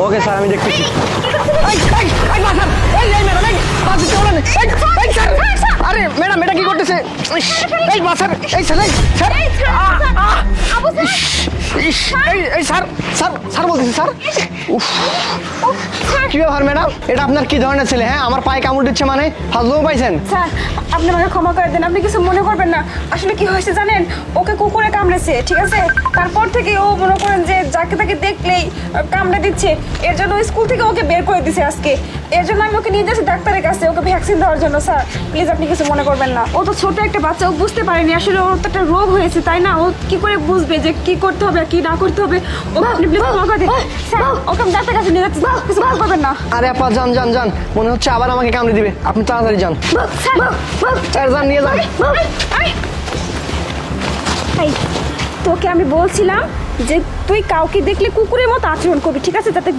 Okay sir, আমি দেখতেছি। আরে ম্যাডাম, এটা কি করতেছে? এই বাসার এই স্যার, স্যার বলতেছি স্যার। কি ব্যাপার ম্যাডাম, এটা আপনার কি ধরনের ছেলে? হ্যাঁ, আমার পায়ে কামড় দিচ্ছে মানে ফাজলামো পাইছেন? স্যার, আপনি আমাকে ক্ষমা করে দেন, আপনি কিছু মনে করবেন না। আসলে কি হয়েছে জানেন, ওকে কুকুরে কামড়েছে, ঠিক আছে? তারপর থেকে ও মনে করেন যে যাকে তাকে দেখলেই কামড়ে দিচ্ছে। এর জন্য স্কুল থেকে ওকে বের করে দিছে আজকে। এর জন্য আমি ওকে নিয়ে যাচ্ছি ডাক্তারের কাছে, ওকে ভ্যাকসিন দেওয়ার জন্য। স্যার প্লিজ আপনি কিছু মনে করবেন না। ও তো ছোট একটা বাচ্চা, ও বুঝতে পারেনি আসলে ওর তো একটা রোগ হয়েছে, তাই না? ও কি করে বুঝবে যে কি করতে হবে আর কি না করতে হবে? ও আপনি প্লিজ ক্ষমা করে দিন। স্যার ওকে আমি ডাক্তারের কাছে নিয়ে যাচ্ছি, কিছু মনে করবেন না। আরে আপা, যান যান যান, মনে হচ্ছে আবার আমাকে কামড়ে দিবে। আপনি তাড়াতাড়ি যান স্যার, যান, নিয়ে যান। এই, তোকে আমি বলছিলাম যে তুই কাউকে দেখলে কুকুরের মতো আচরণ করবি, ঠিক আছে? যাতে